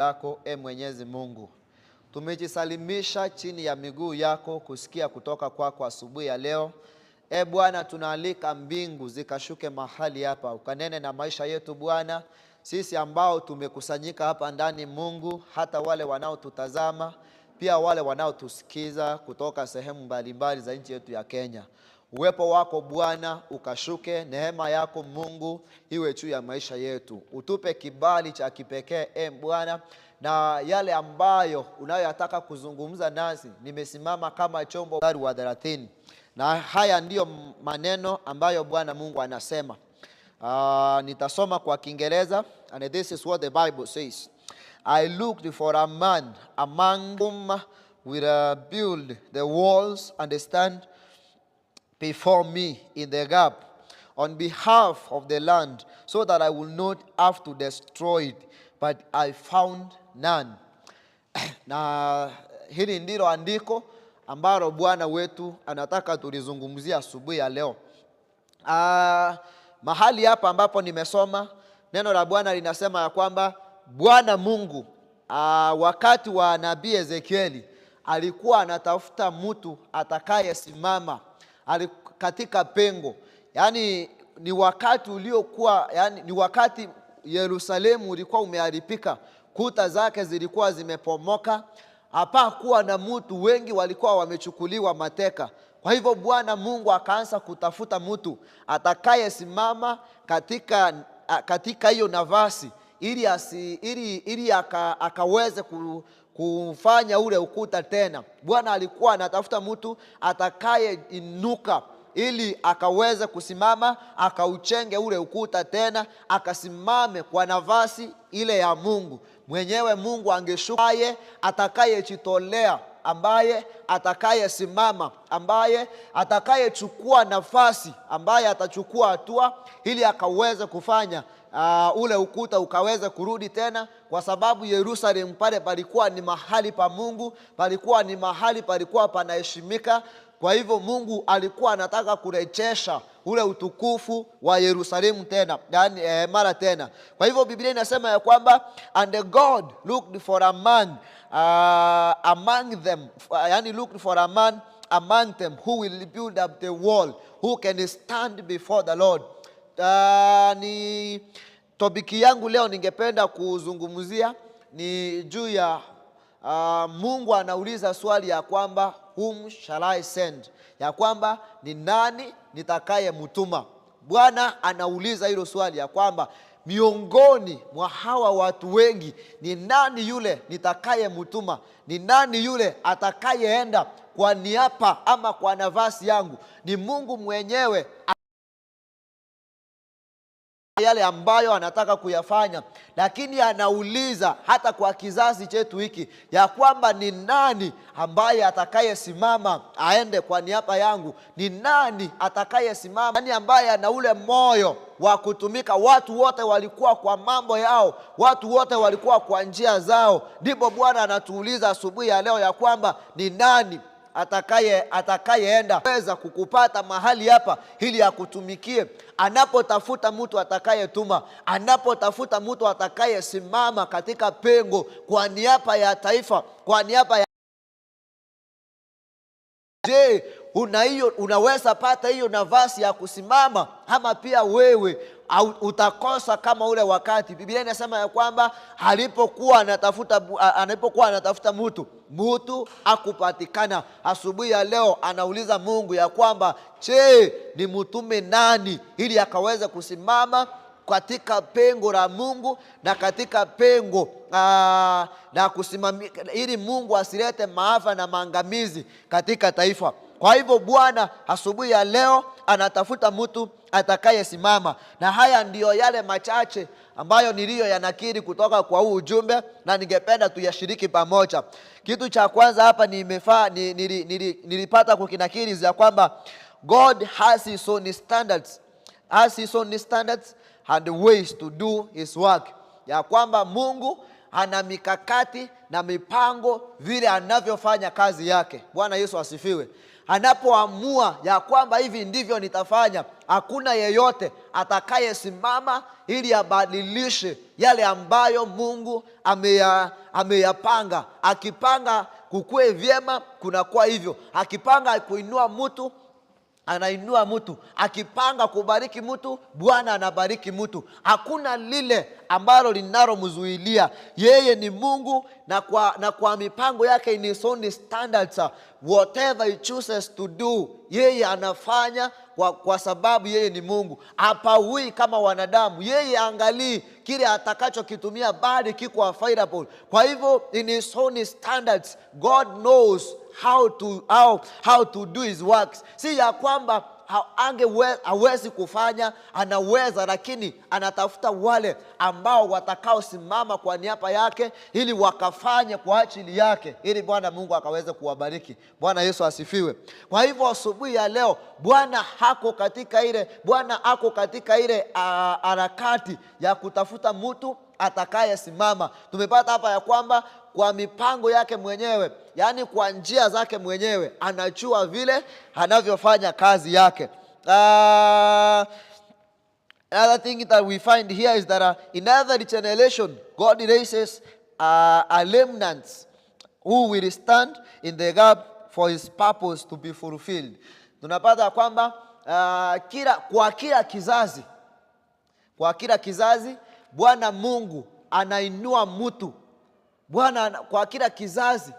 yako Mwenyezi Mungu. Tumejisalimisha chini ya miguu yako kusikia kutoka kwako asubuhi ya leo. Bwana, tunaalika mbingu zikashuke mahali hapa, ukanene na maisha yetu Bwana. Sisi ambao tumekusanyika hapa ndani Mungu, hata wale wanaotutazama, pia wale wanaotusikiza kutoka sehemu mbalimbali za nchi yetu ya Kenya. Uwepo wako Bwana ukashuke, neema yako Mungu iwe juu ya maisha yetu. Utupe kibali cha kipekee Bwana, na yale ambayo unayoyataka kuzungumza nasi, nimesimama kama chombo wa 30. Na haya ndiyo maneno ambayo Bwana Mungu anasema. Nitasoma kwa Kiingereza, and this is what the Bible says. I looked for a man among whom will build the walls and stand before me in the gap on behalf of the land, so that I will not have to destroy it, but I found none. Na hili ndilo andiko ambalo Bwana wetu anataka tulizungumzia asubuhi ya leo. Mahali hapa ambapo nimesoma, neno la Bwana linasema ya kwamba Bwana Mungu wakati wa nabii Ezekieli alikuwa anatafuta mtu atakayesimama katika pengo. Yani ni wakati uliokuwa, yani ni wakati Yerusalemu ulikuwa umeharibika, kuta zake zilikuwa zimepomoka, hapakuwa na mtu, wengi walikuwa wamechukuliwa mateka. Kwa hivyo Bwana Mungu akaanza kutafuta mtu atakayesimama katika hiyo nafasi ili akaweze kufanya ule ukuta tena. Bwana alikuwa anatafuta mtu atakayeinuka ili akaweze kusimama, akauchenge ule ukuta tena, akasimame kwa nafasi ile ya Mungu. Mwenyewe Mungu angeshuka, atakayejitolea, ambaye atakayesimama, ambaye atakayechukua nafasi, ambaye atachukua hatua ili akaweze kufanya ule ukuta ukaweze kurudi tena, kwa sababu Yerusalemu pale palikuwa ni mahali pa Mungu, palikuwa ni mahali palikuwa panaheshimika. Kwa hivyo Mungu alikuwa anataka kurejesha ule utukufu wa Yerusalemu tena, yani mara tena. Kwa hivyo Biblia inasema ya kwamba and God looked for a man among them, yani looked for a man among them who will build up the wall, who can stand before the Lord. Ni topiki yangu leo ningependa kuzungumzia ni juu ya Mungu anauliza swali ya kwamba whom shall I send, ya kwamba ni nani nitakaye mtuma. Bwana anauliza hilo swali ya kwamba miongoni mwa hawa watu wengi ni nani yule nitakaye mtuma, ni nani yule atakayeenda kwa niaba ama kwa nafasi yangu. Ni Mungu mwenyewe yale ambayo anataka kuyafanya, lakini anauliza hata kwa kizazi chetu hiki ya kwamba ni nani ambaye atakayesimama aende kwa niaba yangu, ni nani atakayesimama, nani ambaye ana ule moyo wa kutumika. Watu wote walikuwa kwa mambo yao, watu wote walikuwa kwa njia zao. Ndipo Bwana anatuuliza asubuhi ya leo ya kwamba ni nani atakayeenda weza kukupata mahali hapa ili akutumikie. Anapotafuta mtu atakayetuma, anapotafuta mtu atakayesimama katika pengo kwa niaba ya taifa, kwa niaba ya je, unaweza pata hiyo nafasi ya kusimama, ama pia wewe utakosa kama ule wakati? Biblia inasema ya kwamba alipokuwa anatafuta mtu akupatikana. Asubuhi ya leo anauliza Mungu ya kwamba je, ni mtume nani ili akaweze kusimama katika pengo la Mungu na katika pengo na kusimamia, ili Mungu asilete maafa na maangamizi katika taifa. Kwa hivyo Bwana asubuhi ya leo anatafuta mtu atakayesimama, na haya ndiyo yale machache ambayo niliyo yanakiri kutoka kwa huu ujumbe, na ningependa tuyashiriki pamoja. Kitu cha kwanza hapa nilipata kukinakiri za kwamba God has his own standards, and ways to do his work. Ya kwamba Mungu ana mikakati na mipango vile anavyofanya kazi yake. Bwana Yesu asifiwe. anapoamua ya kwamba hivi ndivyo nitafanya, hakuna yeyote atakayesimama ili abadilishe yale ambayo Mungu ameyapanga. Akipanga kukue vyema, kunakuwa hivyo. Akipanga kuinua mtu, anainua mtu. Akipanga kubariki mtu, Bwana anabariki mtu. Hakuna lile ambalo linalomzuilia. Yeye ni Mungu, na kwa mipango yake in his own standards, whatever he chooses to do, yeye anafanya kwa sababu yeye ni Mungu. Hapaui kama wanadamu. Yeye angalii kile atakachokitumia, bali kiko available. Kwa hivyo in his own standards, God knows how to do his works. Si ya kwamba hawezi kufanya, anaweza, lakini anatafuta wale ambao watakao simama kwa niaba yake, ili wakafanye kwa ajili yake, ili Bwana Mungu akaweze kuwabariki. Bwana Yesu asifiwe. Kwa hivyo asubuhi ya leo, Bwana ako katika ile harakati ya kutafuta mtu atakayesimama. Tumepata hapa ya kwamba kwa mipango yake mwenyewe, yani kwa njia zake mwenyewe, anajua vile anavyofanya kazi yake. Another thing that we find here is that in every generation, God raises a remnant who will stand in the gap for his purpose to be fulfilled. Tunapata kwamba kwa kila kizazi Bwana Mungu anainua mtu. Kwa kila kizazi,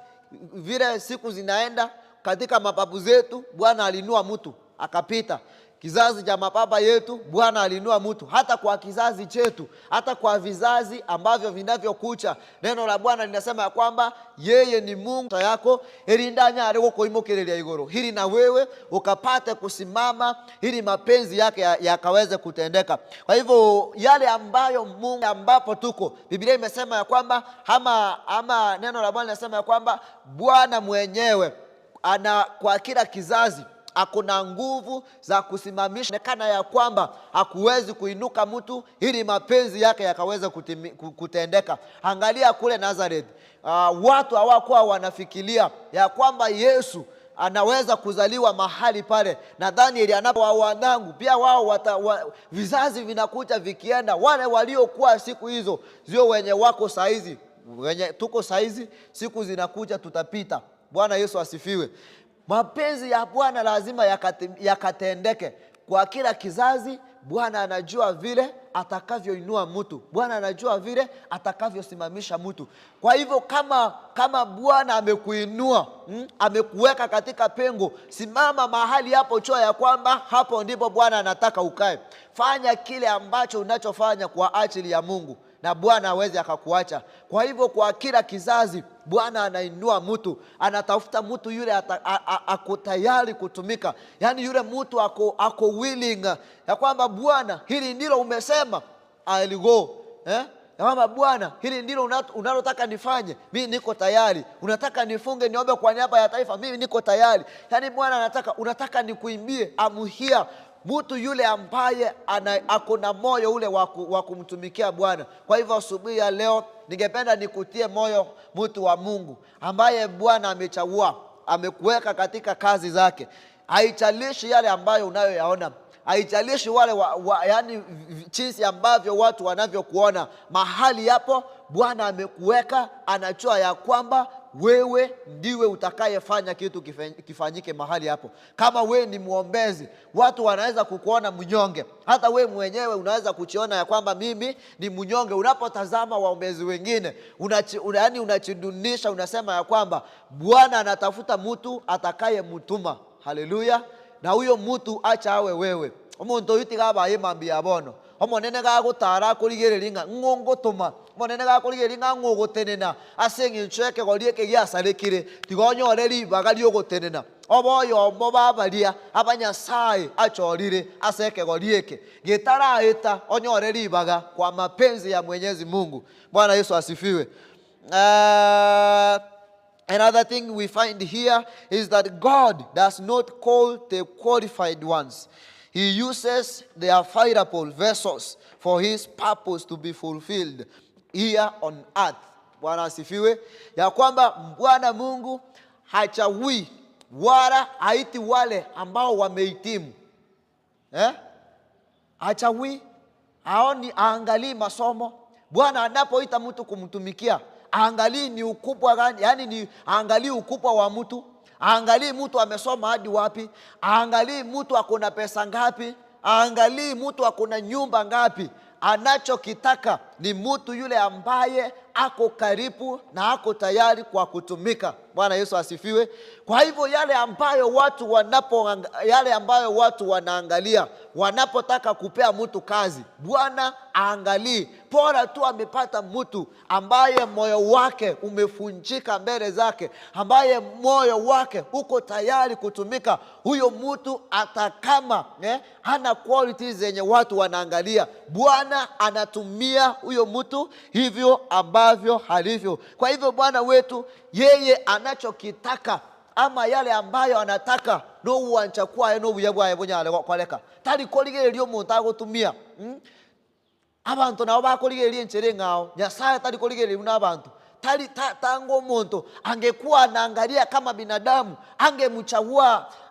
vile siku zinaenda, katika mababu zetu Bwana alinua mtu akapita. Kizazi cha mababa yetu Bwana alinua mtu. Hata kwa kizazi chetu, hata kwa vizazi ambavyo vinavyokucha, neno la Bwana linasema ya kwamba yeye ni Mungu yako elindanya arego koimokereria igoro, hili na wewe ukapate kusimama, ili mapenzi yake yakaweze kutendeka. Kwa hivyo yale ambayo Mungu ambapo tuko, Biblia imesema ya kwamba ama neno la Bwana linasema ya kwamba Bwana mwenyewe kwa kila kizazi hakuna nguvu za kusimamisha, nekana ya kwamba hakuwezi kuinuka mtu ili mapenzi yake yakaweza kutendeka. Angalia kule Nazareth, watu hawakuwa wanafikiria ya kwamba Yesu anaweza kuzaliwa mahali pale. Na Danieli anapowaandangu pia wao vizazi vinakuja vikienda, wale waliokuwa siku hizo sio wenye wako saizi, wenye tuko saizi, siku zinakuja tutapita. Bwana Yesu asifiwe. Mapenzi ya Bwana lazima yakatendeke kwa kila kizazi. Bwana anajua vile atakavyoinua mtu. Bwana anajua vile atakavyosimamisha mtu. Kwa hivyo kama Bwana amekuinua, amekuweka katika pengo, simama mahali hapo, choa ya kwamba hapo ndipo Bwana anataka ukae. Fanya kile ambacho unachofanya kwa ajili ya Mungu, na Bwana hawezi akakuacha. Kwa hivyo kwa kila kizazi Bwana anainua mtu, anatafuta mtu yule ako tayari kutumika. Yani yule mtu ako willing ya kwamba Bwana, hili ndilo umesema, I'll go. Ya kwamba Bwana, hili ndilo unalotaka nifanye, mimi niko tayari. Unataka nifunge niombe kwa niaba ya taifa, mimi niko tayari. Yani Bwana unataka nikuimbie, I'm here. Mtu yule ambaye ako na moyo ule wa kumtumikia Bwana. Kwa hivyo asubuhi ya leo ningependa nikutie moyo, mtu wa Mungu ambaye Bwana amechagua, amekuweka katika kazi zake. Haijalishi yale ambayo unayoyaona, haijalishi wale yani jinsi ambavyo watu wanavyokuona, mahali hapo Bwana amekuweka, anajua ya kwamba wewe ndiwe utakayefanya kitu kifanyike mahali hapo. Kama wewe ni muombezi, watu wanaweza kukuona mnyonge. Hata wewe mwenyewe unaweza kujiona ya kwamba mimi ni mnyonge. Unapotazama waombezi wengine, unachidunisha, unasema ya kwamba Bwana anatafuta mtu atakayemtuma. Haleluya. Na huyo mtu acha awe wewe. Omuntu yitigabaye mambi abono. Omonene gagutara kurigerelinga ngongotuma. Monene gakurigelinga ngogotenena. Asengi ncheke golieke giasarekire. Tigonyore libaga liogotenena. Oboyo mbobabalia abanyasaye achorire aseke golieke. Gitaraita onyore libaga kwa mapenzi ya Mwenyezi Mungu. Bwana Yesu asifiwe. Another thing we find here is that God does not call the qualified ones. He uses the available vessels for his purpose to be fulfilled here on earth. Bwana asifiwe. Ya kwamba Bwana Mungu hachagui wala haiti wale ambao wamehitimu. Achawi, haoni, aangalii masomo. Bwana anapoita mtu kumtumikia, aangalii ni ukubwa gani, yani ni aangalii ukubwa wa mtu, aangalii mtu amesoma hadi wapi, aangalii mtu akona pesa ngapi, aangalii mtu akona nyumba ngapi. Anachokitaka ni mtu yule ambaye ako karibu na ako tayari kwa kutumika. Bwana Yesu asifiwe. Kwa hivyo yale ambayo watu wanaangalia wanapotaka kupea mtu kazi, Bwana aangalii. Bora tu amepata mtu ambaye moyo wake umefunjika mbele zake, ambaye moyo wake uko tayari kutumika. Huyo mtu atakama hana qualities zenye watu wanaangalia, Bwana anatumia huyo mtu hivyo ambavyo halivyo. Kwa hivyo Bwana wetu yeye anachokitaka ama yale ambayo anataka no uanchakwa no buyabwa bonyale kwaleka tali koligererio muntu agotumia abantu nabo bakoligererie nchere ngao Nyasaye tali koligererio n'abantu tali tango muntu angekuwa anaangalia kama binadamu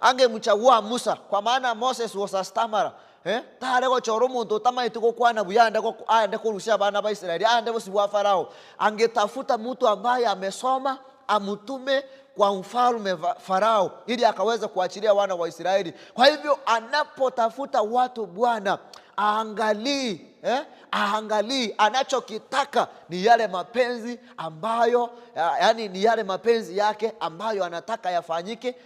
angemchagua Musa, kwa maana Moses was a stammerer. Tare go choro muntu tamaiti ko kwana buyanda ko aende kurusha bana ba Israeli aende bosibwa Farao. Angetafuta mtu ambaye amesoma amutume kwa mfalme Farao ili akaweza kuachilia wana wa Israeli. Kwa hivyo anapotafuta watu, Bwana aangalii, anachokitaka ni yale mapenzi ambayo ni yale mapenzi yake ambayo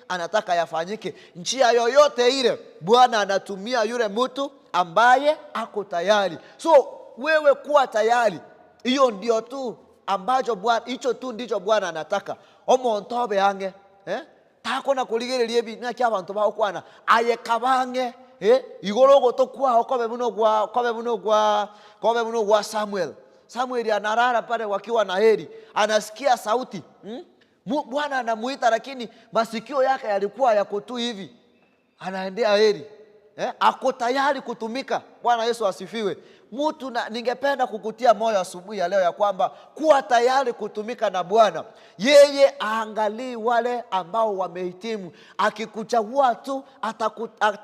anataka yafanyike. Njia yoyote ile Bwana anatumia yule mtu ambaye ako tayari. So wewe kuwa tayari, hiyo ndio tu ambacho Bwana, hicho tu ndicho Bwana anataka. Omontobe yange tako na kuligererie bi na kya abantu ba okwana ayekabange igorogo to kwa kobe buno gwa Samuel anarara pale wakiwa na heri, anasikia sauti Bwana anamuita, lakini masikio yake yalikuwa yako tu hivi, anaendea heri. Ako tayari kutumika. Bwana Yesu asifiwe. Ningependa kukutia moyo asubuhi ya leo ya kwamba kuwa tayari kutumika na Bwana. Yeye aangalii wale ambao wamehitimu. Akikuchagua tu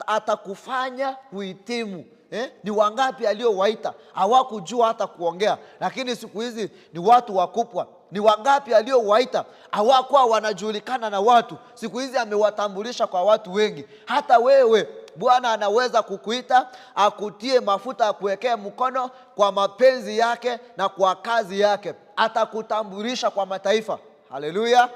atakufanya kuhitimu. Ni wangapi aliowaita hawakujua hata kuongea, lakini siku hizi ni watu wakubwa. Ni wangapi aliowaita hawakuwa wanajulikana na watu, siku hizi amewatambulisha kwa watu wengi. Hata wewe Bwana anaweza kukuita akutie mafuta, akuwekee mkono kwa mapenzi yake na kwa kazi yake. Atakutambulisha kwa mataifa. Haleluya.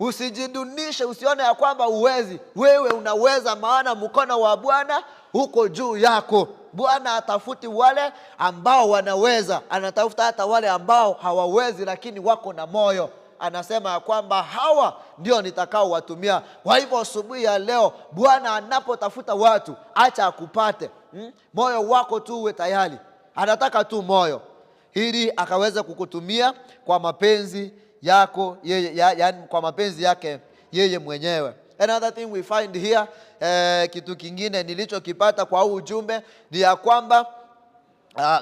Usijidunishe, usione ya kwamba uwezi. Wewe unaweza, maana mkono wa Bwana uko juu yako. Bwana atafuti wale ambao wanaweza, anatafuta hata wale ambao hawawezi lakini wako na moyo. Anasema ya kwamba hawa ndio nitakao watumia. Kwa hivyo asubuhi ya leo Bwana anapotafuta watu, acha akupate. Moyo wako tu uwe tayari. Anataka tu moyo ili akaweza kukutumia kwa mapenzi yako yani kwa mapenzi yake yeye mwenyewe. Another thing we find here, kitu kingine nilichokipata kwa huu ujumbe ni ya kwamba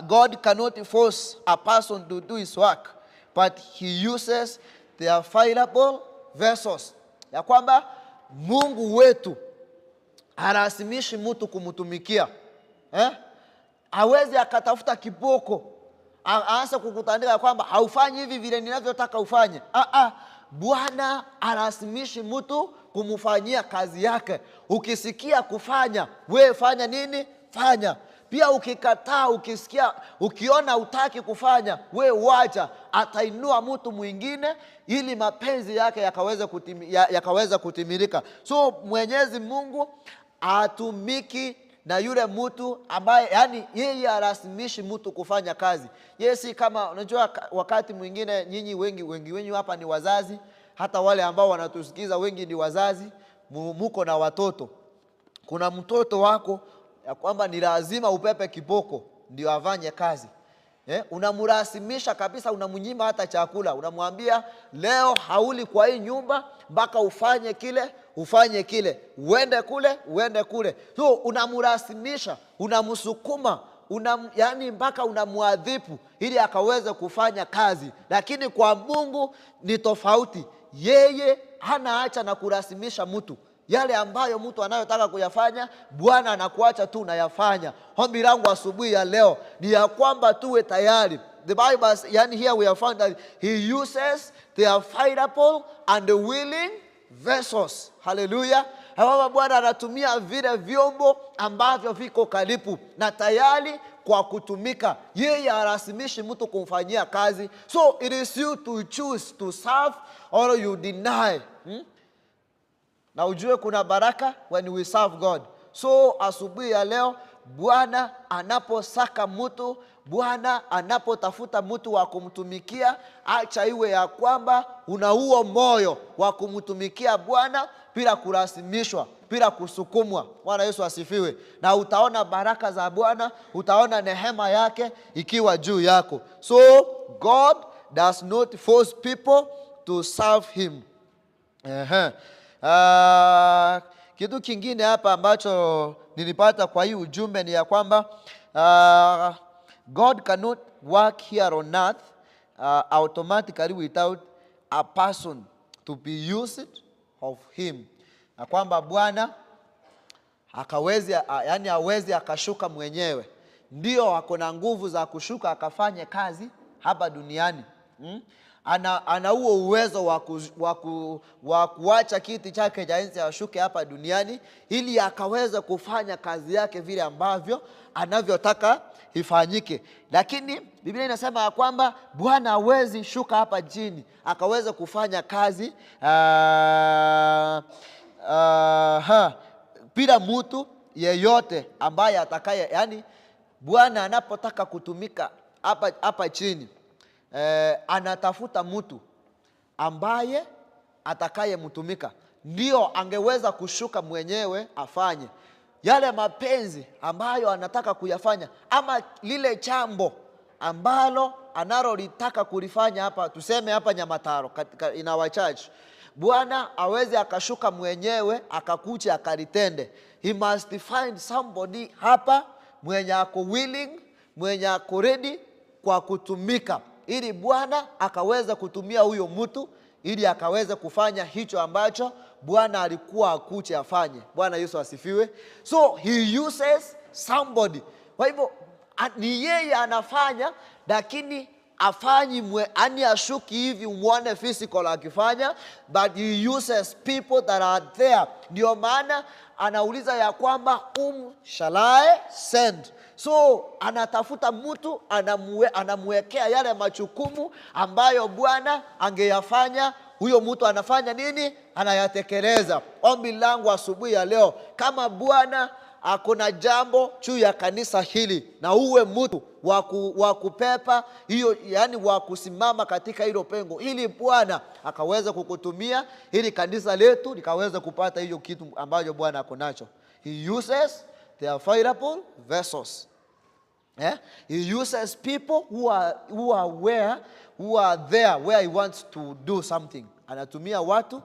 God cannot force a person to do his work, but he uses the available vessels. Ya kwamba Mungu wetu harasimishi mtu kumtumikia. Hawezi akatafuta kiboko aanza kukutandika kwamba haufanyi hivi vile ninavyotaka ufanye. Bwana harasimishi mtu kumfanyia kazi yake. Ukisikia kufanya, wewe fanya nini? Fanya. Pia ukikataa, ukiona utaki kufanya, wewe wacha. Atainua mtu mwingine ili mapenzi yake yakaweza kutimilika. So Mwenyezi Mungu atumiki na yule mtu ambaye yani yeye harasimishi mtu kufanya kazi. Yesi kama unajua, wakati mwingine nyinyi wengi hapa ni wazazi, hata wale ambao wanatusikiza wengi ni wazazi, muko na watoto. Kuna mtoto wako ya kwamba ni lazima upepe kiboko ndio afanye kazi. Unamurasimisha kabisa, unamunyima hata chakula. Unamwambia leo hauli kwa hii nyumba mpaka ufanye kile, uende kule. So unamurasimisha, unamsukuma, yani mpaka unamuadhibu ili akaweze kufanya kazi. Lakini kwa Mungu ni tofauti. Yeye hanaacha na kurasimisha mtu. Yale ambayo mtu anayotaka kuyafanya, Bwana anakuacha tu unayafanya. Ombi langu asubuhi ya leo ni ya kwamba tuwe tayari. The Bible, yani here we have found that he uses the available and the willing vessels. Hallelujah. Hawa Bwana anatumia vile vyombo ambavyo viko karibu na tayari kwa kutumika. Yeye harasimishi mtu kumfanyia kazi. So it is you to choose to serve or you deny. Na ujue kuna baraka when we serve God. So asubuhi ya leo, Bwana anaposaka mtu, Bwana anapotafuta mtu wa kumtumikia, acha iwe ya kwamba una huo moyo wa kumtumikia Bwana bila kulasimishwa, bila kusukumwa. Bwana Yesu asifiwe. Na utaona baraka za Bwana, utaona neema yake ikiwa juu yako. So God does not force people to serve him. Kitu kingine hapa ambacho nilipata kwa hii ujumbe ni ya kwamba God cannot work here on earth automatically without a person to be used of him. Na kwamba Bwana hawezi akashuka mwenyewe. Ndio ako na nguvu za kushuka akafanye kazi hapa duniani. Ana huo uwezo wa kuacha kiti chake cha enzi ashuke hapa duniani ili akaweza kufanya kazi yake vile ambavyo anavyotaka ifanyike. Lakini Biblia inasema ya kwamba Bwana hawezi shuka hapa chini akaweza kufanya kazi bila mtu yeyote ambaye atakaye, yani Bwana anapotaka kutumika hapa chini, anatafuta mtu ambaye atakaye mtumika. Ndio angeweza kushuka mwenyewe afanye yale mapenzi ambayo anataka kuyafanya, ama lile jambo ambalo analolitaka kulifanya hapa, tuseme hapa Nyamataro katika in our church. Bwana hawezi akashuka mwenyewe akakuja akalitende. He must find somebody hapa mwenye ako willing, mwenye ako ready kwa kutumika, ili Bwana akaweza kutumia huyo mtu ili akaweza kufanya hicho ambacho Bwana alikuwa akuche afanye. Bwana Yesu asifiwe. So he uses somebody. Kwa hivyo ni yeye anafanya, lakini afanyi ani ashuki hivi muone physical akifanya, but he uses people that are there. Ndio maana anauliza ya kwamba shall I send? So anatafuta mtu, anamwekea yale majukumu ambayo Bwana angeyafanya. Huyo mtu anafanya nini? Anayatekeleza. Ombi langu asubuhi ya leo, kama Bwana akona jambo juu ya kanisa hili, na uwe mtu wa kupepa hiyo, yani wa kusimama katika hilo pengo, ili Bwana akaweza kukutumia, ili kanisa letu likaweza kupata hiyo kitu ambacho Bwana akonacho. He uses the available vessels. He uses people who are there where he wants to do something. Anatumia watu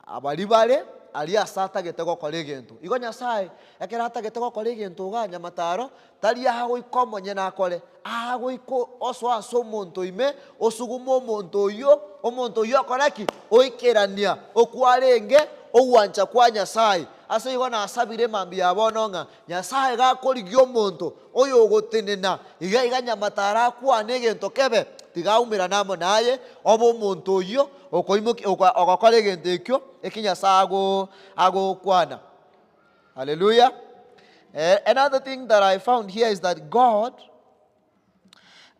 abalibale alia sata getego kole gento. Iko Nyasaye yakera hata getego kole gento ga Nyamataro talia hago ikomo nyena akole. Hago iko oso aso monto ime osugumo monto yo omonto yo akoraki oikerania okwarenge owancha kwa Nyasaye. Ase igona asabire mambi abononga Nyasaye ga korigyo monto oyo gotenena iga Nyamatara kwa negento kebe tigaumira namo naye obo monto yo okoimuki okakole gento ekyo ekinyasago ago kwana. Hallelujah. Another thing that I found here is that God,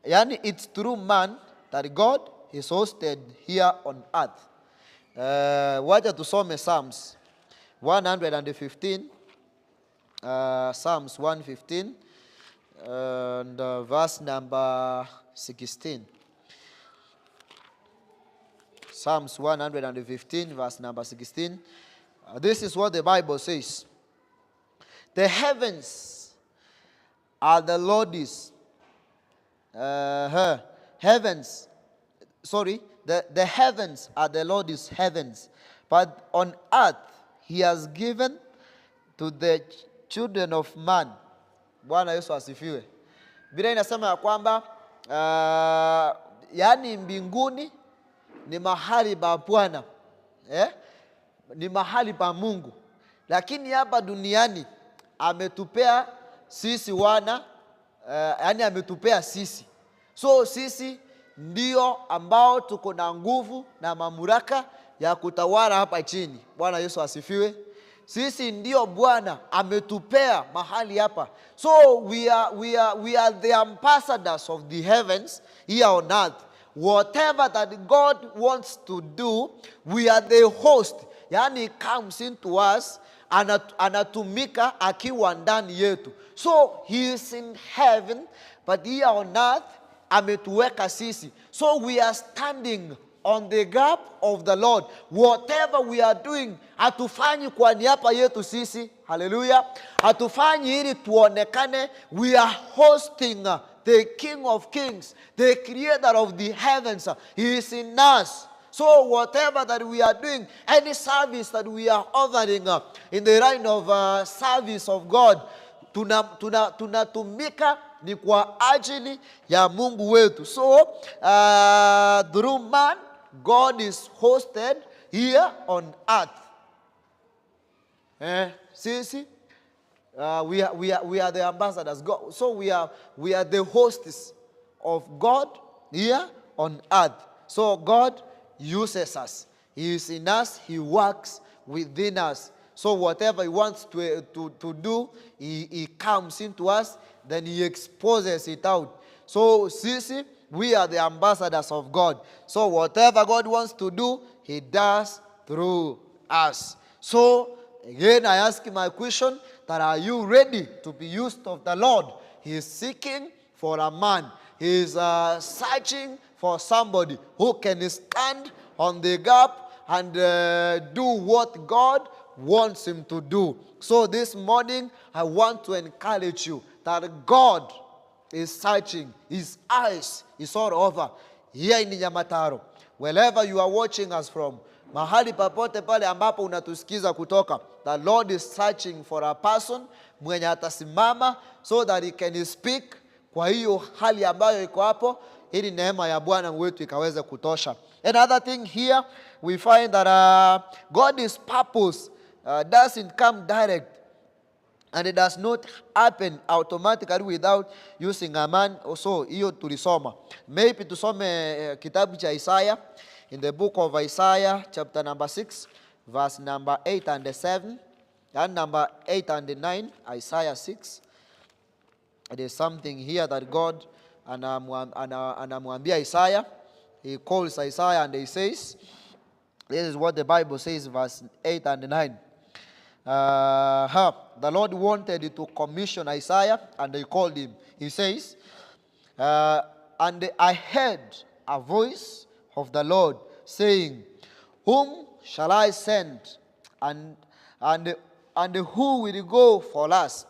yani it's through man that God is hosted here on earth. Wacha tusome Psalms 115, Psalms 115 and verse number 16. Psalms 115 verse number 16. This is what the Bible says. The heavens are the Lord's. The heavens are the Lord's heavens, but on earth he has given to the children of man. Bwana Yesu asifiwe. Biblia inasema ya kwamba yani mbinguni ni mahali pa Bwana, ni mahali pa Mungu, lakini hapa duniani ametupea sisi wana, yani ametupea sisi. So sisi ndio ambao tuko na nguvu na mamlaka ya kutawala hapa chini. Bwana Yesu asifiwe. Sisi ndio Bwana ametupea mahali hapa. So we are the ambassadors of the heavens here on earth. Whatever that God wants to do, we are the host. Yani comes into us, anatumika akiwa ndani yetu. So he is in heaven, but here on earth ametuweka sisi. So we are standing on the gap of the Lord. Whatever we are doing, hatufanyi kwa niaba yetu sisi. Hallelujah. Hatufanyi ili tuonekane. We are hosting the King of Kings, the creator of the heavens. He is in us. So whatever that we are doing, any service that we are offering in the line of service of God, tunatumika ni kwa ajili ya Mungu wetu. So through man, God is hosted here on earth. See, we are the ambassadors. God, so we are the hosts of God here on earth. So God uses us. He is in us. He works within us. So whatever he wants to do, he comes into us, then he exposes it out. So sisi, we are the ambassadors of God. So whatever God wants to do, he does through us. So again, I ask my question, that are you ready to be used of the Lord? He is seeking for a man. He is searching for somebody who can stand on the gap and do what God wants him to do. So this morning, I want to encourage you that God is searching. His eyes is all over here in Nyamataro. Wherever you are watching us from, mahali papote pale ambapo unatusikiza kutoka, the Lord is searching for a person mwenye atasimama so that he can speak kwa hiyo hali ambayo iko hapo, ili neema ya Bwana wetu ikaweze kutosha. Another thing here, we find that God's purpose doesn't come direct, and it does not happen automatically without using a man. Also, hiyo tulisoma. Maybe tusome kitabu cha Isaiah, in the book of Isaiah, chapter number 6, verse number 8 and 7, and number 8 and 9, Isaiah 6. There is something here that God anamwambia Isaiah. He calls Isaiah and he says, this is what the Bible says, verse 8 and 9. The Lord wanted to commission Isaiah, and they called him. He says, and I heard a voice of the Lord saying, whom shall I send, and who will go for us?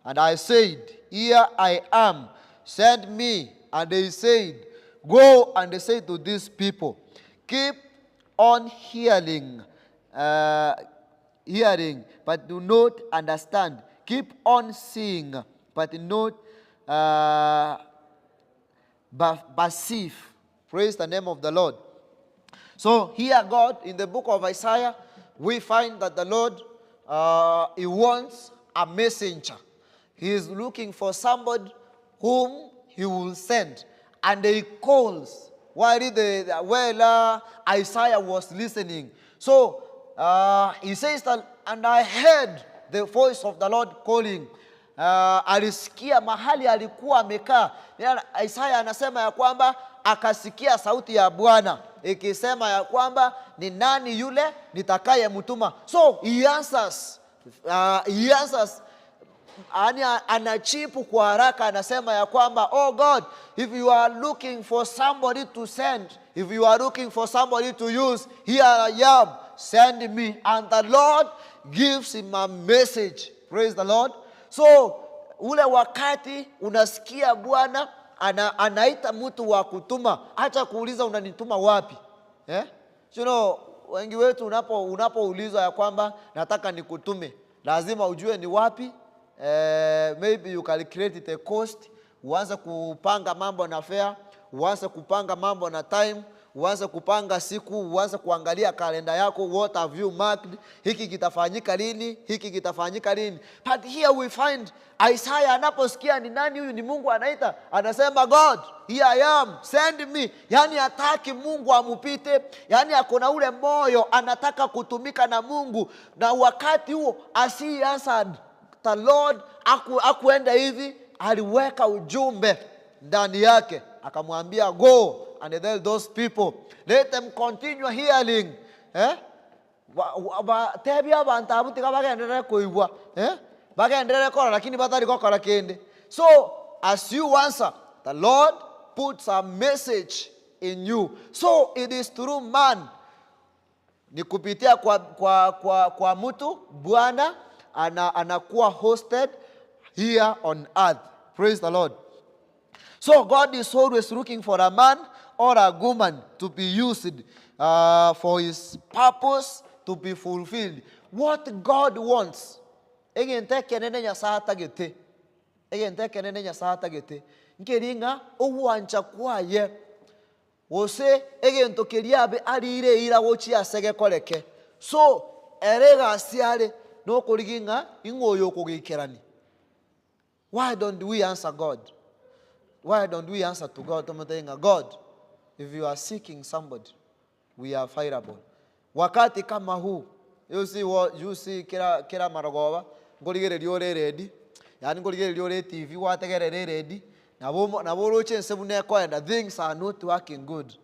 And I said, here I am, send me. And they said, go and say to these people, keep on hearing, but do not understand. Keep on seeing, but not perceive. Praise the name of the Lord. So here God, in the book of Isaiah, we find that the Lord, he wants a messenger. He is looking for somebody whom he will send. And he calls while Isaiah was listening. So he says that, and I heard the voice of the Lord calling. Alisikia mahali alikuwa amekaa. Isaiah anasema ya kwamba akasikia sauti ya Bwana ikisema ya kwamba ni nani yule nitakaye mtuma. So he answers, anachipu kwa haraka, anasema ya kwamba, oh God, if you are looking for somebody to send, if you are looking for somebody to use, here I am, send me. And the Lord gives him a message. Praise the Lord. So ule wakati unasikia Bwana anaita mtu wa kutuma, acha kuuliza unanituma wapi. You know, wengi wetu unapoulizwa ya kwamba nataka nikutume, lazima ujue ni wapi. Maybe you calculate the cost, uanze kupanga mambo na fare, uanze kupanga mambo na time, uanze kupanga siku, uanze kuangalia kalenda yako, what have you marked, hiki kitafanyika lini, hiki kitafanyika lini. But here we find Isaiah anaposikia ni nani huyu, ni Mungu anaita, anasema God, here I am, send me. Yani hataki Mungu amupite, yani akona ule moyo, anataka kutumika na Mungu. Na wakati huo as he answered the Lord, akuenda hivi, aliweka ujumbe ndani yake, akamwambia go and tell those people, let them continue hearing. Tebi abantu abutika bagendere kuigwa, bagendere kora lakini batari gukora kende. So as you answer, the Lord puts a message in you. So it is through man, ni kupitia kwa mtu, Bwana anakuwa hosted here on earth. Praise the Lord. So God is always looking for a man or a woman to be used for his purpose to be fulfilled. What God wants. Egente kenene nyasata gete. Egente kenene nyasata gete. Nkeringa owancha kwaye. Wose egento keriabe alire ira wochi asege koleke. So erega asiale no kuriginga ingoyo kugikerani. Why don't we answer God? Why don't we answer to God? God, if you are seeking somebody, we are fireable. Wakati kama huu, you see kila maragoba, ngoligererio ready, yani ngoligererio TV, wategerere ready, na boro chense bune kwenda, things are not working good.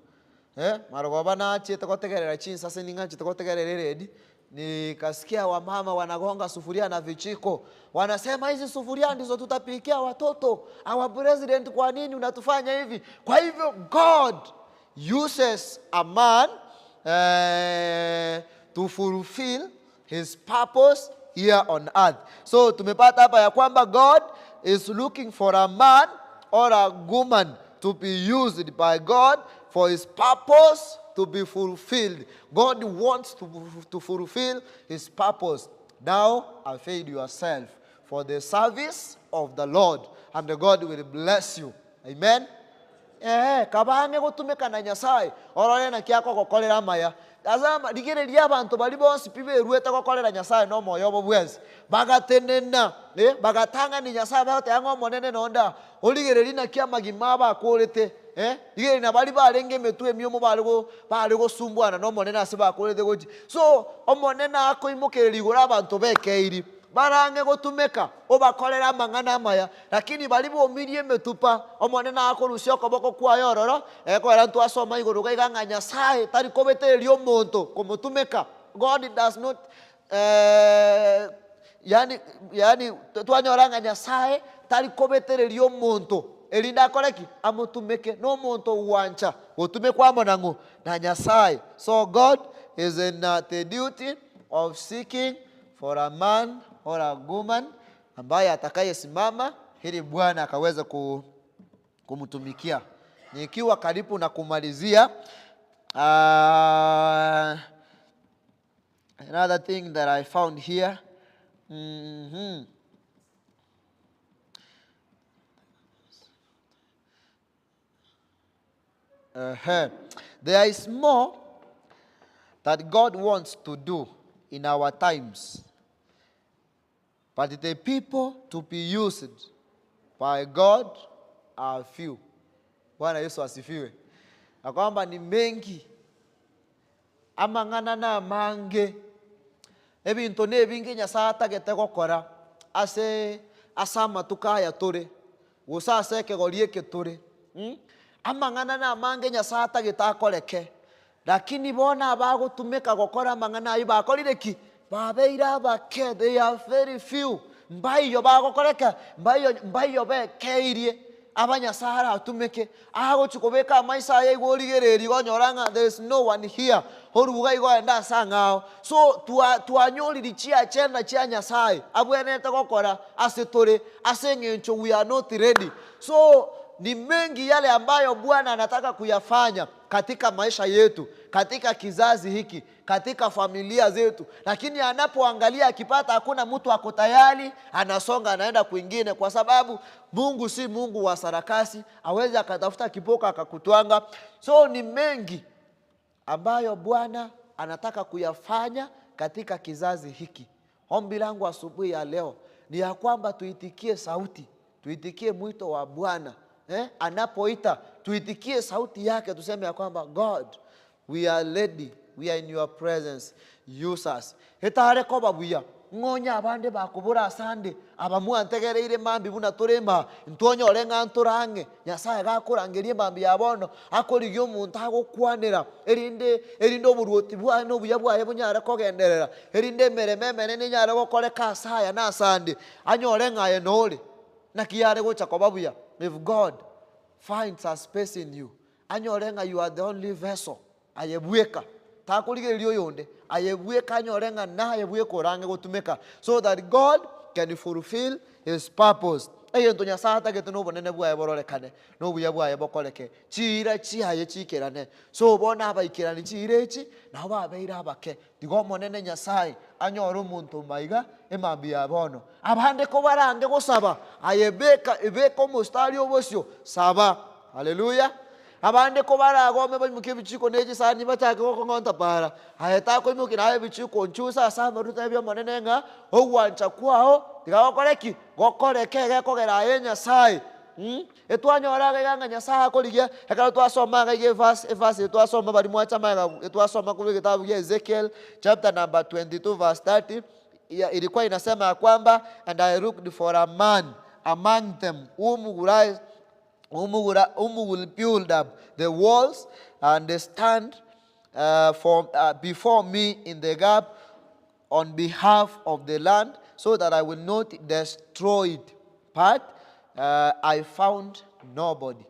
Maragoba na chete kotegerera chinsa sasa ninga chete kotegerere ready. Nikasikia wamama wanagonga sufuria na vichiko, wanasema hizi sufuria ndizo tutapikia watoto. Our president, kwa nini unatufanya hivi? Kwa hivyo God uses a man to fulfill his purpose here on earth. So tumepata hapa ya kwamba God is looking for a man or a woman to be used by God for his purpose to be fulfilled. God wants to fulfill his purpose. Now avail yourself for the service of the Lord, and the God will bless you. Amen. Kabange gutumika na Nyasaye orore na kiako gokorera maya. Tazama digereria abantu bali bonsi pibe ruete gokorera Nyasaye no moyo bobwezi. Bagatenena, bagatanga ni Nyasaye bagote yango monene nonda. Oligereri na kia magima ba korete. Digere na bali barenge metu emyomo baligo sumbuana no monene asiba korete goji. So omonena ako imokereri gora abantu bekeiri. Barange gutumeka obakorera mangana maya, lakini bali bomirie metupa omonena ako rusio koboko kwa yororo ekwera ntu asoma iguru gaiganga Nyasaye tari kobeterio omonto komutumeka. God does not yani twanyoranga Nyasaye tari kobeterio omonto elinda koreki amutumeke no monto wancha gutumekwa monango na Nyasaye. So God is in the duty of seeking for a man or a woman ambaye atakayesimama ili Bwana akaweza kumtumikia. Nikiwa karibu na kumalizia, another thing that I found here, there is more that God wants to do in our times. But the people to be used by God are few. Bwana Yesu asifiwe. Na kwamba ni mengi amangana na mange ebintu nebingi Nyasaye atagete gukora ase asama tukaya turi gusase kegorie keturi amangana na mange Nyasaye atagete akoreke, lakini bona abagutumika gukora mangana ayi bakorire ki babeira bake, they are very few. Mbayo bagokoreka mbayo bekeirie abanyasara atumeke aho chikobeka maisa ye igorigereri gonyoranga. There is no one here horuga igoenda sangao. So tuanyoli lichia chenda chia Nyasaye abwenete gokora asetore asengencho, we are not ready. So ni mengi yale ambayo Bwana anataka kuyafanya katika maisha yetu, katika kizazi hiki, katika familia zetu, lakini anapoangalia akipata hakuna mtu ako tayari, anasonga anaenda kwingine, kwa sababu Mungu si Mungu wa sarakasi, aweze akatafuta kipoka akakutwanga. So ni mengi ambayo Bwana anataka kuyafanya katika kizazi hiki. Ombi langu asubuhi ya leo ni ya kwamba tuitikie sauti, tuitikie mwito wa Bwana. Anapoita tuitikie sauti yake, tuseme ya kwamba God, we are ready, we are in your presence, use us. Hetare ko babuya ngonya abande bakubura asande abamu antegereire mambi buna turema ntonyore nganturange Nyasaye gakurangerie mambi yabono akorigyo umuntu agokwanira erinde oburuoti bwa no buya bwaye bunyara kogenderera erinde merememene ni nyara gokore kasaya na asande anyore ngaye nole nakiyare gocha ko babuya. If God finds a space in you, anyore nga you are the only vessel ayebweka takurigerio yonde ayebweka nyorenga na ayebweko range gotumeka so that God can fulfill his purpose. Eyento Nyasaye geto no bonene bwa bororekane no buya bwa bokoreke chira chihaye chikerane so bona abaikirani chirechi na babeira abake digo monene Nyasaye anyoro umuntu maiga emambi yabono abande ko barange gosaba ayebeka ebeko mustari obosyo saba. Haleluya. Abande ko baragome bamuke bichiko neje sani batake ko ngonta para ayeta ko imuke naye bichiko nchusa sama ruta byo monenenga ogwancha kwao tigakoreki gokoreke gekogera Nyasaye. Etwanyora ganga Nyasaye akoligia ekalo twasoma ga verse twasoma bali mwacha maga twasoma kule kitabu ya Ezekiel chapter number 22 verse 30 ilikuwa inasema ya kwamba and I looked for a man among them whom will build up the walls and they stand before me in the gap on behalf of the land, so that I will not destroy it. But I found nobody.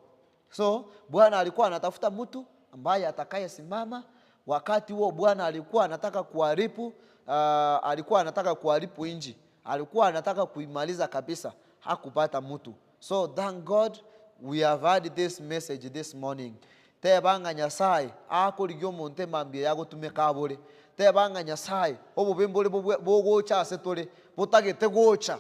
So Bwana alikuwa anatafuta mtu ambaye atakayesimama. Wakati huo Bwana alikuwa anataka kuharibu inji, alikuwa anataka kuimaliza kabisa, hakupata mtu. So thank God we have had this message this morning. Tebanga Nyasaye akorigyo monte mambie yagotumeka abore. Tebanga Nyasaye obubembole bogocha asetore botagete gocha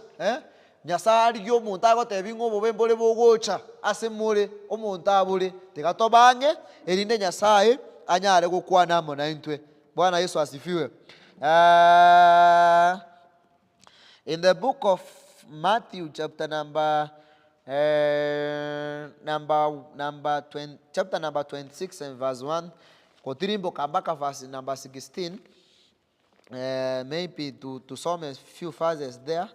Nyasaye arigyo monta agotebingo obubembole bogocha asemore omonta abore tegatobange erinde Nyasaye anyare gukwana mo na intwe. Bwana Yesu asifiwe. In the book of Matthew chapter number 20, chapter number 26 and verse 1 kotirimbo kambaka verse number 16, maybe to some a few verses there.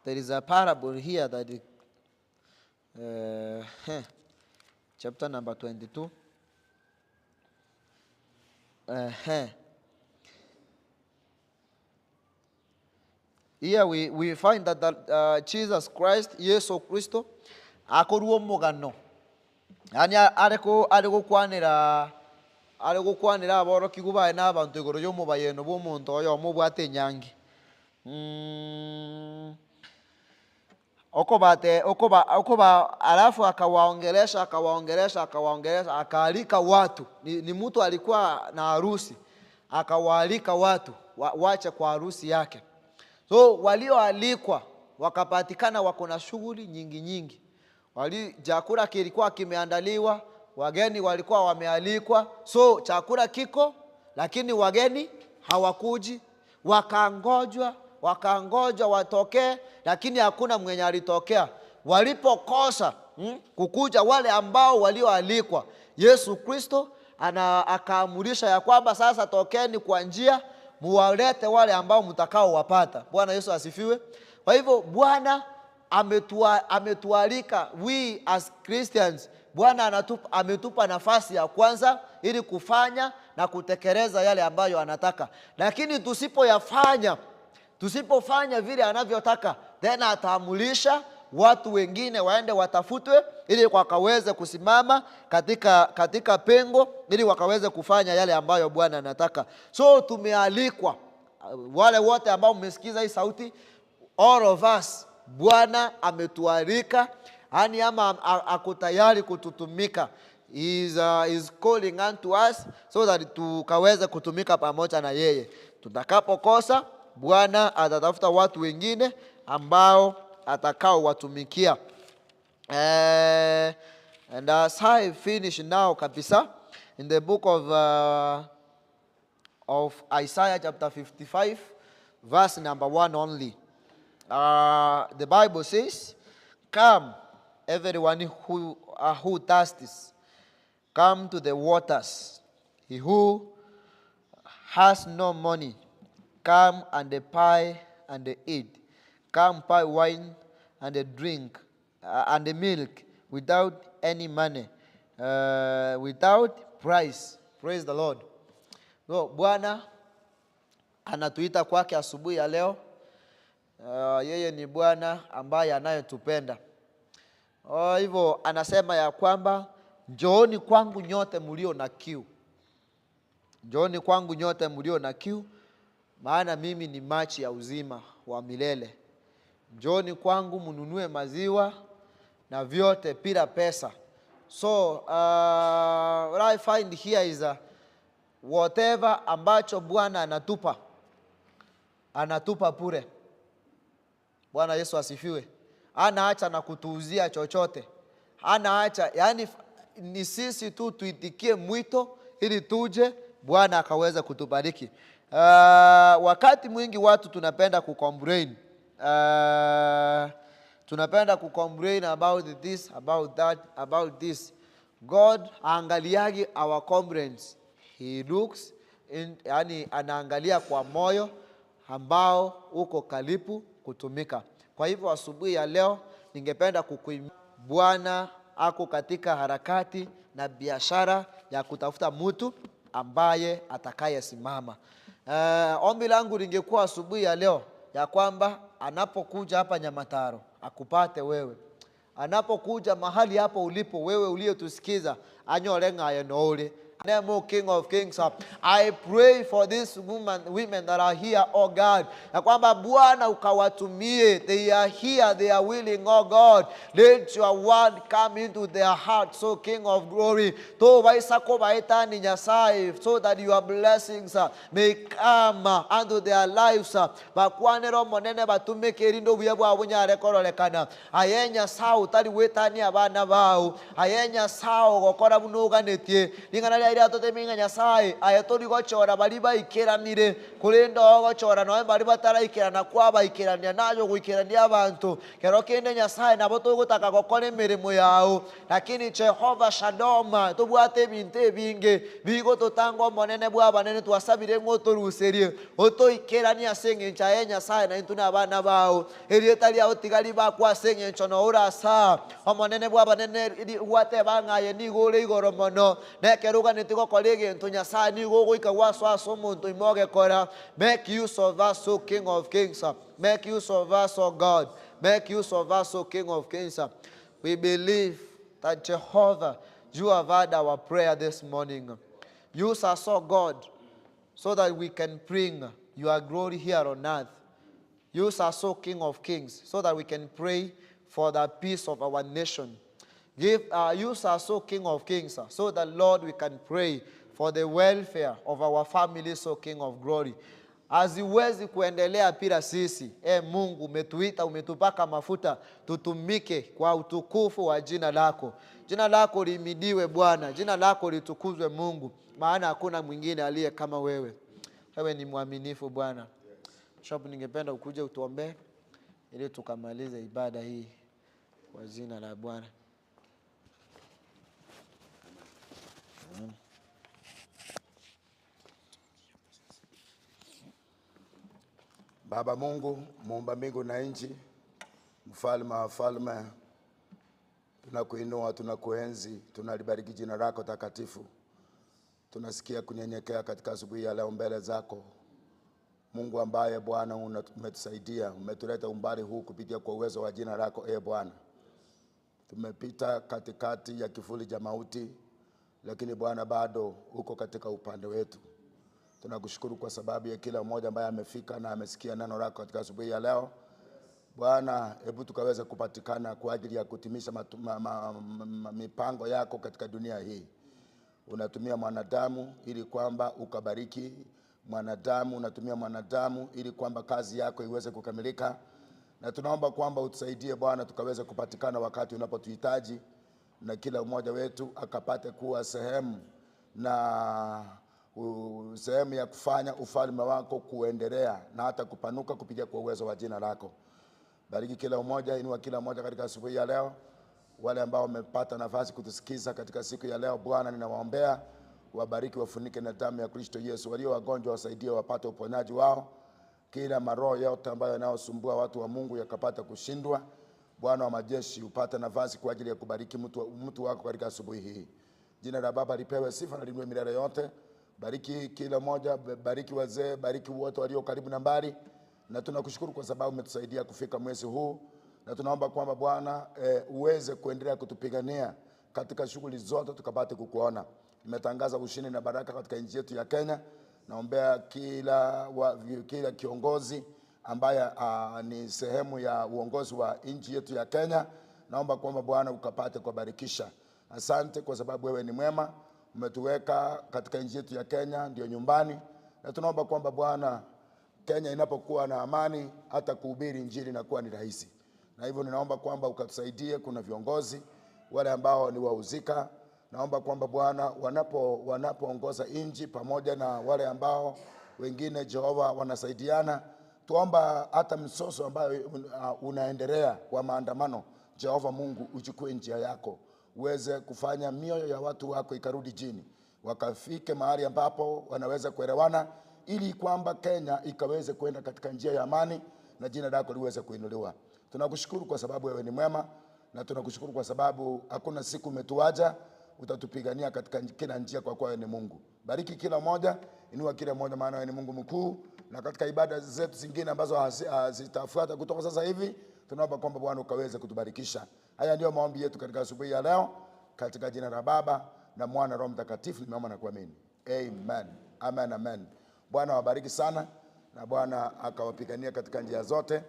There is a parable here that chapter number 22. Here we find that Jesus Christ, Yesu Kristo, akoruo mugano. Yani ariko kwanira aboroki gubaye n'abantu igoro yo mubayeno bo muntu oyo mubwate nyangi. Okoba alafu akawaongelesha akaalika watu. Ni mtu alikuwa na harusi, akawaalika watu wache kwa harusi yake. So walioalikwa wakapatikana wako na shughuli nyingi. Chakula kilikuwa kimeandaliwa, wageni walikuwa wamealikwa. So chakula kiko lakini wageni hawakuji. Wakaangojwa watokee, lakini hakuna mwenye alitokea. Walipokosa kukuja wale ambao walioalikwa, Yesu Kristo akaamurisha ya kwamba sasa tokeni kwa njia muwalete wale ambao mtakao wapata. Bwana Yesu asifiwe. Kwa hivyo Bwana ametualika, we as Christians, Bwana ametupa nafasi ya kwanza ili kufanya na kutekeleza yale ambayo anataka. Lakini tusipofanya vile anavyotaka, then ataamulisha watu wengine waende watafutwe ili wakaweze kusimama katika pengo ili wakaweze kufanya yale ambayo Bwana anataka. So tumealikwa, wale wote ambao mmesikiza hii sauti, all of us, Bwana ametualika, yani ama akutayari kututumika. He is calling unto us so that tukaweze kutumika pamoja na yeye. Tutakapokosa, Bwana atatafuta watu wengine ambao atakao watumikia. And as I finish now, kabisa, in the book of Isaiah chapter 55, verse number 1 only. The Bible says, "Come, everyone who thirsts, come to the waters. He who has no money, come and buy and eat. Come buy wine and drink and milk without any money, without price." Praise the Lord. So, Bwana anatuita kwake asubuhi ya leo. Yeye ni Bwana ambaye anayetupenda. Hivyo anasema ya kwamba njooni kwangu nyote mlio na kiu. Njooni kwangu nyote mlio na kiu, maana mimi ni maji ya uzima wa milele. Njooni kwangu mnunue maziwa na vyote bila pesa. So what I find here is whatever ambacho Bwana anatupa bure. Bwana Yesu asifiwe. Anaacha na kutuuzia chochote. Anaacha, yani ni sisi tu tuitikie mwito ili tuje Bwana akaweza kutubariki. Wakati mwingi watu tunapenda kucomplain. Tunapenda kucomplain about this, about that, about this. God angaliagi our complaints. He looks in, yani anaangalia kwa moyo ambao uko karibu kutumika. Kwa hivyo asubuhi ya leo ningependa kukuimbia Bwana ako katika harakati na biashara ya kutafuta mtu ambaye atakayesimama. Ombi langu lingekuwa asubuhi ya leo ya kwamba anapokuja hapa Nyamataro akupate wewe. Anapokuja mahali hapo ulipo wewe uliotusikiza anyole ngaye noole. Name, King of Kings, I pray for these women that are here, oh God. Na kwamba Bwana ukawatumie. They are here, they are willing, oh God. Let your word come into their hearts, so King of glory. To vaisako vaitani nyasai, so that your blessings may come unto their lives. Bakwanero monene batume kerindo buyabwa abunyare korolekana. Ayenya sao tali wetani abana bao. Ayenya sao gokora bunuganetie. Ningana ira toteminga nyasai ayatori gochora bari baikeranire kurendo gochora no bari bataraikerana kwa baikirania nayo guikirania abantu kero kende nyasai nabo tugutaka gokora emirimo yao lakini Jehova Shalom tubwate binte binge bigo totango monene bwa banene twasabire ngotoruserie otoikerania senge nchaye nyasai na intuna abana bao erietali ya otigari bakwa senge nchono urasa omonene bwa banene wate bangaye nigore igoro mono nekeruga nitigo kolege ntonya sani gogo ikawaswa asomuntu imoge kora. Make use of us, O King of Kings. Make use of us, O God. Make use of us, O King of Kings. We believe that Jehovah, you have heard our prayer this morning. Use us, O God, so that we can bring your glory here on earth. Use us, O King of Kings, so that we can pray for the peace of our nation. Use us, O King of Kings, so that, Lord, we can pray for the welfare of our families, O King of glory. Haziwezi kuendelea bila sisi. Mungu umetuita, umetupaka mafuta, tutumike kwa utukufu wa jina lako. Jina lako lihimidiwe Bwana, jina lako litukuzwe Mungu, maana hakuna mwingine aliye kama wewe. Wewe ni mwaminifu Bwana. Shop, ningependa ukuje utuombee ili tukamalize ibada hii kwa jina la Bwana. Baba Mungu, muumba mbingu na nchi, mfalme wa falme, tunakuinua, tunakuenzi, tunalibariki jina lako takatifu. Tunasikia kunyenyekea katika asubuhi ya leo mbele zako. Mungu ambaye Bwana umetusaidia, umetuleta umbali huu kupitia kwa uwezo wa jina lako Bwana. Tumepita katikati ya kivuli cha mauti, lakini Bwana bado uko katika upande wetu. Tunakushukuru kwa sababu ya kila mmoja ambaye amefika na amesikia neno lako katika asubuhi ya leo. Bwana, hebu tukaweza kupatikana kwa ajili ya kutimisha mipango yako katika dunia hii. Unatumia mwanadamu ili kwamba ukabariki mwanadamu, unatumia mwanadamu ili kwamba kazi yako iweze kukamilika. Na tunaomba kwamba utusaidie Bwana tukaweza kupatikana wakati unapotuhitaji. na kila mmoja wetu akapate kuwa sehemu na sehemu ya kufanya ufalme wako kuendelea na hata kupanuka kupitia kwa uwezo wa jina lako. Bariki kila mmoja, inua kila mmoja katika asubuhi ya leo. Wale ambao wamepata nafasi kutusikiza katika siku ya leo, Bwana ninawaombea, wabariki, wafunike na damu ya Kristo Yesu. Walio wagonjwa wasaidie wapate uponyaji wao. Kila maroho yote ambayo yanayosumbua watu wa Mungu yakapata kushindwa. Bwana wa majeshi, upate nafasi kwa ajili ya kubariki mtu wako katika asubuhi hii. Jina la Baba lipewe sifa na liinue milele yote. Bariki kila mmoja, bariki wazee, bariki wote walio karibu na mbali. Na tunakushukuru kwa sababu umetusaidia kufika mwezi huu. Na tunaomba kwamba Bwana uweze kuendelea kutupigania katika shughuli zote tukapate kukuona. Nimetangaza ushindi na baraka katika nchi yetu ya Kenya. Naombea kila kiongozi ambaye ni sehemu ya uongozi wa nchi yetu ya Kenya. Naomba kwamba Bwana ukapate kubarikisha. Asante kwa sababu wewe ni mwema. Umetuweka katika nchi yetu ya Kenya ndio nyumbani. Na tunaomba kwamba Bwana, Kenya inapokuwa na amani, hata kuhubiri injili inakuwa ni rahisi. Na hivyo ninaomba kwamba ukatusaidie. Kuna viongozi wale ambao ni wahusika. Naomba kwamba Bwana wanapoongoza nchi pamoja na wale ambao wengine Jehova wanasaidiana. Tuomba hata msoso ambayo unaendelea wa maandamano, Jehova Mungu uchukue njia yako. Uweze kufanya mioyo ya watu wako ikarudi chini. Wakafike mahali ambapo wanaweza kuelewana, ili kwamba Kenya ikaweze kwenda katika njia ya amani na jina lako liweze kuinuliwa. Tunakushukuru kwa sababu wewe ni mwema, na tunakushukuru kwa sababu hakuna siku umetuacha, utatupigania katika kila njia kwa kuwa wewe ni Mungu. Bariki kila mmoja, inua kila mmoja maana wewe ni Mungu mkuu. Na katika ibada zetu zingine ambazo zitafuata kutoka sasa hivi, tunaomba kwamba Bwana ukaweze kutubarikisha. Haya ndio maombi yetu katika asubuhi ya leo, katika jina la Baba na Mwana na Roho Mtakatifu nimeomba na kuamini. Amen. Amen, amen. Bwana wabariki sana na Bwana akawapigania katika njia zote.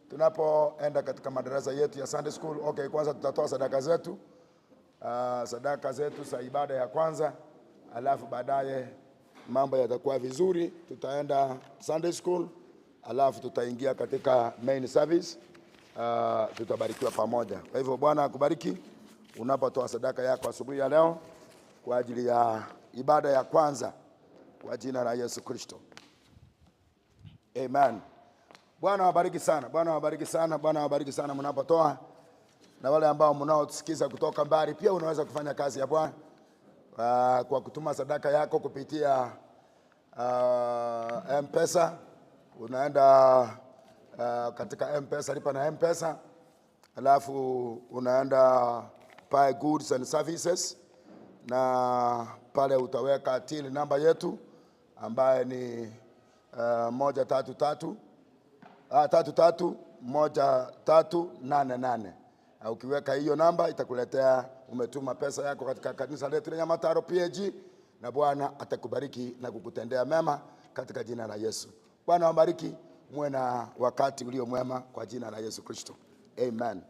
Tunapoenda katika madarasa yetu ya Sunday School, okay, kwanza tutatoa sadaka zetu. Sadaka zetu za ibada ya kwanza, alafu baadaye mambo yatakuwa vizuri. Tutaenda Sunday School, alafu tutaingia katika main service. Tutabarikiwa pamoja. Kwa hivyo Bwana akubariki unapotoa sadaka yako asubuhi ya leo kwa ajili ya ibada ya kwanza, kwa jina la Yesu Kristo. Amen. Bwana wabariki sana. Bwana wabariki sana. Bwana wabariki sana mnapotoa. Na wale ambao mnaotusikiza kutoka mbali, pia unaweza kufanya kazi ya Bwana kwa kutuma sadaka yako kupitia M-Pesa. Unaenda katika M-Pesa, lipa na M-Pesa. Alafu unaenda P.A.G Goods and Services, na pale utaweka till namba yetu ambaye ni 1331388. Ukiweka hiyo namba itakuletea umetuma pesa yako katika kanisa letu la Nyamataro P.A.G, na Bwana atakubariki na kukutendea mema katika jina la Yesu. Bwana wabariki, muwe na wakati ulio mwema kwa jina la Yesu Kristo. Amen.